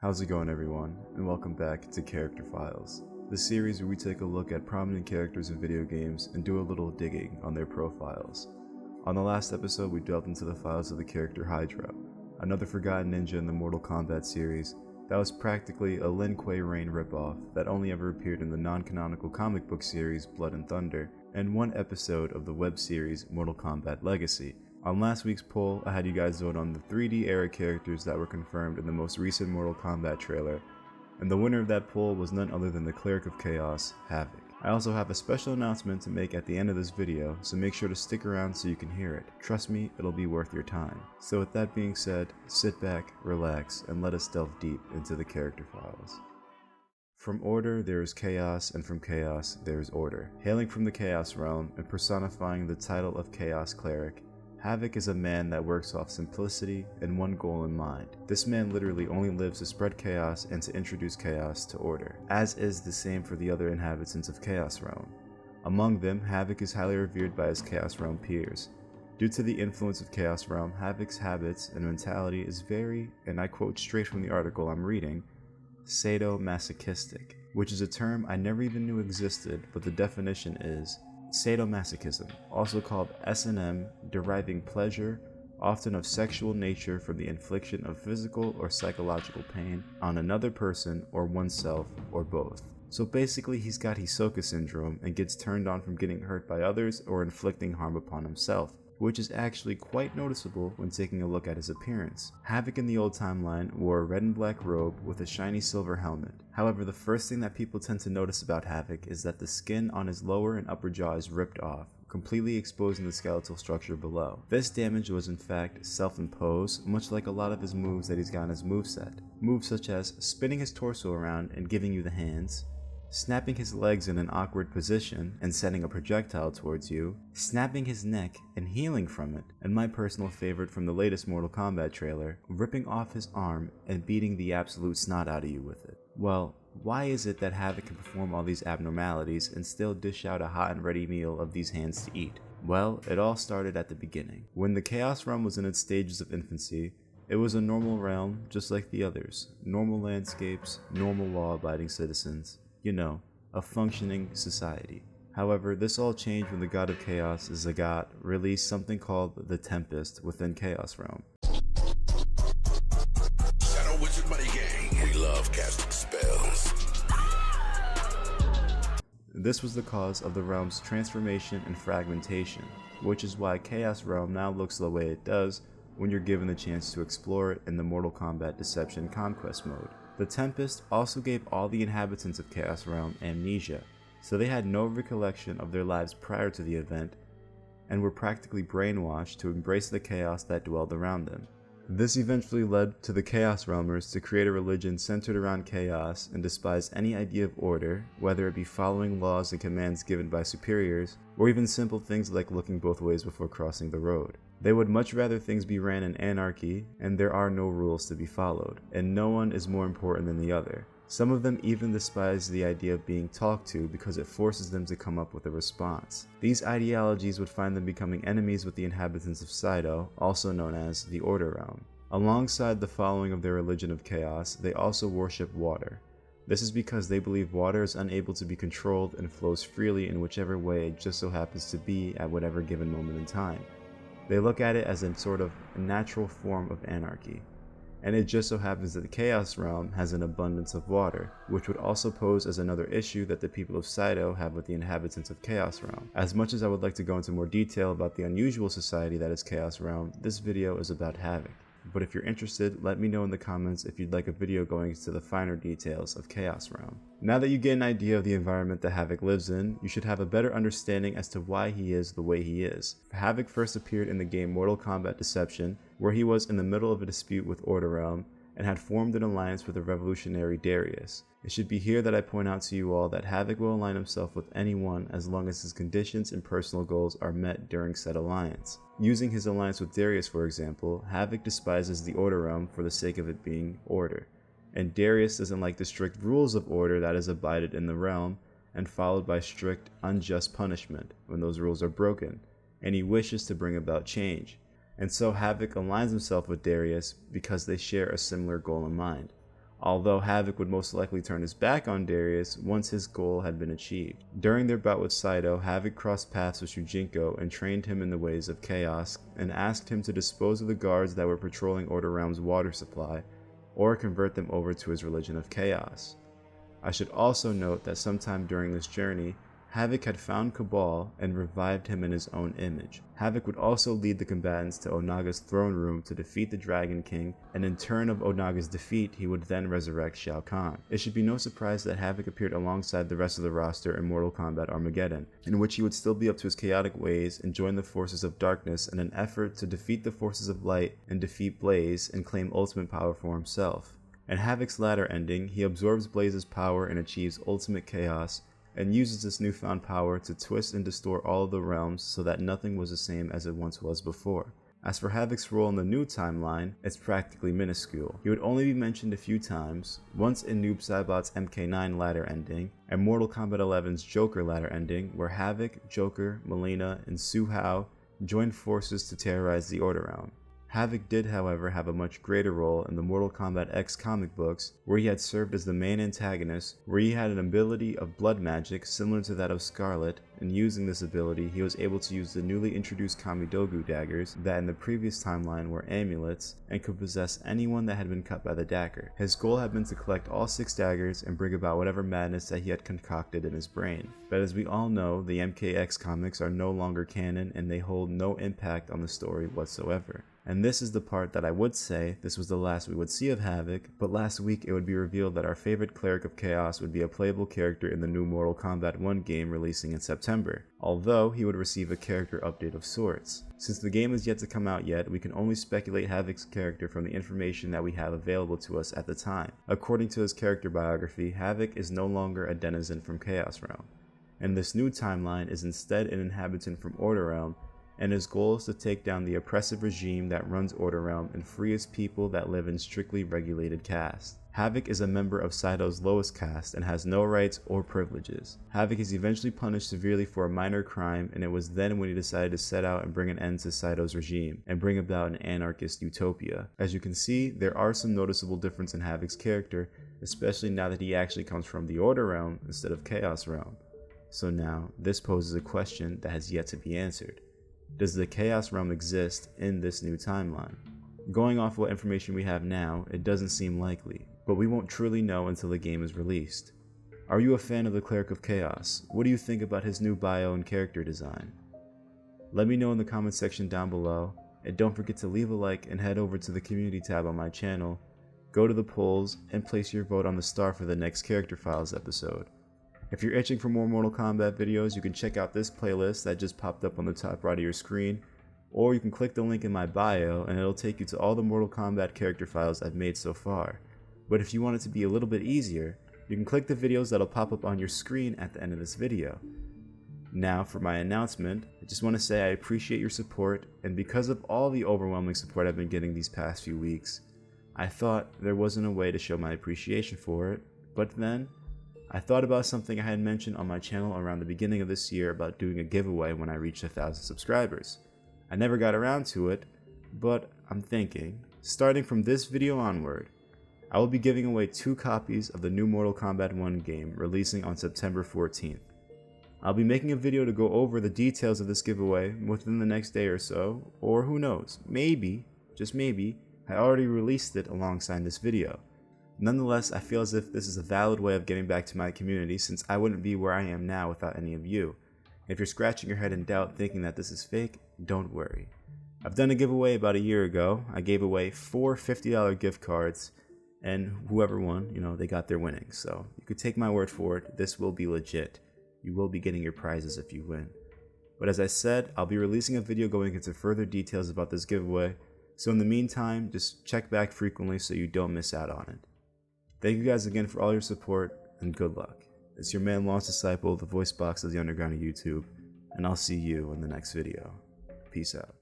How's it going, everyone, and welcome back to Character Files, the series where we take a look at prominent characters in video games and do a little digging on their profiles. On the last episode, we delved into the files of the character Hydra, another forgotten ninja in the Mortal Kombat series that was practically a Lin Kuei Rain ripoff that only ever appeared in the non-canonical comic book series Blood and Thunder, and one episode of the web series Mortal Kombat Legacy. On last week's poll, I had you guys vote on the 3D era characters that were confirmed in the most recent Mortal Kombat trailer, and the winner of that poll was none other than the Cleric of Chaos, Havik. I also have a special announcement to make at the end of this video, so make sure to stick around so you can hear it. Trust me, it'll be worth your time. So with that being said, sit back, relax, and let us delve deep into the character files. From order there is chaos, and from chaos there is order. Hailing from the Chaos Realm and personifying the title of Chaos Cleric, Havik is a man that works off simplicity and one goal in mind. This man literally only lives to spread chaos and to introduce chaos to order, as is the same for the other inhabitants of Chaos Realm. Among them, Havik is highly revered by his Chaos Realm peers. Due to the influence of Chaos Realm, Havik's habits and mentality is very, and I quote straight from the article I'm reading, sadomasochistic, which is a term I never even knew existed, but the definition is sadomasochism, also called S&M, deriving pleasure, often of sexual nature, from the infliction of physical or psychological pain on another person or oneself or both. So basically he's got Hisoka syndrome and gets turned on from getting hurt by others or inflicting harm upon himself, which is actually quite noticeable when taking a look at his appearance. Havik in the old timeline wore a red and black robe with a shiny silver helmet. However, the first thing that people tend to notice about Havik is that the skin on his lower and upper jaw is ripped off, completely exposing the skeletal structure below. This damage was in fact self-imposed, much like a lot of his moves that he's got in his moveset. Moves such as spinning his torso around and giving you the hands, snapping his legs in an awkward position and sending a projectile towards you, snapping his neck and healing from it, and my personal favorite from the latest Mortal Kombat trailer, ripping off his arm and beating the absolute snot out of you with it. Well, why is it that Havik can perform all these abnormalities and still dish out a hot and ready meal of these hands to eat? Well, it all started at the beginning. When the Chaos Realm was in its stages of infancy, it was a normal realm just like the others. Normal landscapes, normal law-abiding citizens. You know, a functioning society. However, this all changed when the God of Chaos, Zagat, released something called the Tempest within Chaos Realm. Shadow Wizard Money Gang. We love casting spells. This was the cause of the realm's transformation and fragmentation, which is why Chaos Realm now looks the way it does when you're given the chance to explore it in the Mortal Kombat Deception Conquest mode. The Tempest also gave all the inhabitants of Chaos Realm amnesia, so they had no recollection of their lives prior to the event and were practically brainwashed to embrace the chaos that dwelled around them. This eventually led to the Chaos Realmers to create a religion centered around chaos and despise any idea of order, whether it be following laws and commands given by superiors, or even simple things like looking both ways before crossing the road. They would much rather things be ran in anarchy, and there are no rules to be followed, and no one is more important than the other. Some of them even despise the idea of being talked to because it forces them to come up with a response. These ideologies would find them becoming enemies with the inhabitants of Saito, also known as the Order Realm. Alongside the following of their religion of chaos, they also worship water. This is because they believe water is unable to be controlled and flows freely in whichever way it just so happens to be at whatever given moment in time. They look at it as a sort of natural form of anarchy. And it just so happens that the Chaos Realm has an abundance of water, which would also pose as another issue that the people of Saito have with the inhabitants of Chaos Realm. As much as I would like to go into more detail about the unusual society that is Chaos Realm, this video is about Havik. But if you're interested, let me know in the comments if you'd like a video going into the finer details of Chaos Realm. Now that you get an idea of the environment that Havik lives in, you should have a better understanding as to why he is the way he is. Havik first appeared in the game Mortal Kombat Deception, where he was in the middle of a dispute with Order Realm and had formed an alliance with the revolutionary Darius. It should be here that I point out to you all that Havik will align himself with anyone as long as his conditions and personal goals are met during said alliance. Using his alliance with Darius for example, Havik despises the Order Realm for the sake of it being order, and Darius doesn't like the strict rules of order that is abided in the realm and followed by strict, unjust punishment when those rules are broken, and he wishes to bring about change. And so Havik aligns himself with Darius because they share a similar goal in mind. although Havik would most likely turn his back on Darius once his goal had been achieved. During their bout with Saito, Havik crossed paths with Shujinko and trained him in the ways of chaos, and asked him to dispose of the guards that were patrolling Order Realm's water supply, or convert them over to his religion of chaos. I should also note that sometime during this journey, Havik had found Cabal and revived him in his own image. Havik would also lead the combatants to Onaga's throne room to defeat the Dragon King, and in turn of Onaga's defeat, he would then resurrect Shao Kahn. It should be no surprise that Havik appeared alongside the rest of the roster in Mortal Kombat Armageddon, in which he would still be up to his chaotic ways and join the forces of darkness in an effort to defeat the forces of light and defeat Blaze and claim ultimate power for himself. In Havik's latter ending, he absorbs Blaze's power and achieves ultimate chaos, and uses this newfound power to twist and distort all of the realms so that nothing was the same as it once was before. As for Havik's role in the new timeline, it's practically minuscule. He would only be mentioned a few times, once in Noob Saibot's MK9 ladder ending, and Mortal Kombat 11's Joker ladder ending, where Havik, Joker, Melina, and Su Hao joined forces to terrorize the Order Realm. Havik did, however, have a much greater role in the Mortal Kombat X comic books, where he had served as the main antagonist, where he had an ability of blood magic similar to that of Scarlet, and using this ability, he was able to use the newly introduced Kamidogu daggers that in the previous timeline were amulets, and could possess anyone that had been cut by the dagger. His goal had been to collect all 6 daggers and bring about whatever madness that he had concocted in his brain. But as we all know, the MKX comics are no longer canon and they hold no impact on the story whatsoever. And this is the part that I would say this was the last we would see of Havik, but last week it would be revealed that our favorite Cleric of Chaos would be a playable character in the new Mortal Kombat 1 game releasing in September, although he would receive a character update of sorts. Since the game is yet to come out yet, we can only speculate Havik's character from the information that we have available to us at the time. According to his character biography, Havik is no longer a denizen from Chaos Realm, and this new timeline is instead an inhabitant from Order Realm, and his goal is to take down the oppressive regime that runs Order Realm and free his people that live in strictly regulated castes. Havik is a member of Saito's lowest caste and has no rights or privileges. Havik is eventually punished severely for a minor crime, and it was then when he decided to set out and bring an end to Saito's regime and bring about an anarchist utopia. As you can see, there are some noticeable differences in Havik's character, especially now that he actually comes from the Order Realm instead of Chaos Realm. So now, this poses a question that has yet to be answered. Does the Chaos Realm exist in this new timeline? Going off what information we have now, it doesn't seem likely, but we won't truly know until the game is released. Are you a fan of the Cleric of Chaos? What do you think about his new bio and character design? Let me know in the comment section down below, and don't forget to leave a like and head over to the community tab on my channel, go to the polls, and place your vote on the star for the next Character Files episode. If you're itching for more Mortal Kombat videos, you can check out this playlist that just popped up on the top right of your screen, or you can click the link in my bio and it'll take you to all the Mortal Kombat character files I've made so far. But if you want it to be a little bit easier, you can click the videos that'll pop up on your screen at the end of this video. Now for my announcement, I just want to say I appreciate your support, and because of all the overwhelming support I've been getting these past few weeks, I thought there wasn't a way to show my appreciation for it, but then I thought about something I had mentioned on my channel around the beginning of this year about doing a giveaway when I reached 1,000 subscribers. I never got around to it, but I'm thinking, starting from this video onward, I will be giving away 2 copies of the new Mortal Kombat 1 game releasing on September 14th. I'll be making a video to go over the details of this giveaway within the next day or so, or who knows, maybe, just maybe, I already released it alongside this video. Nonetheless, I feel as if this is a valid way of getting back to my community, since I wouldn't be where I am now without any of you. If you're scratching your head in doubt thinking that this is fake, don't worry. I've done a giveaway about a year ago. I gave away 4 $50 gift cards, and whoever won, they got their winnings. So you could take my word for it, this will be legit. You will be getting your prizes if you win. But as I said, I'll be releasing a video going into further details about this giveaway, so in the meantime, just check back frequently so you don't miss out on it. Thank you guys again for all your support, and good luck. It's your man Lost Disciple, the voice box of the underground of YouTube, and I'll see you in the next video. Peace out.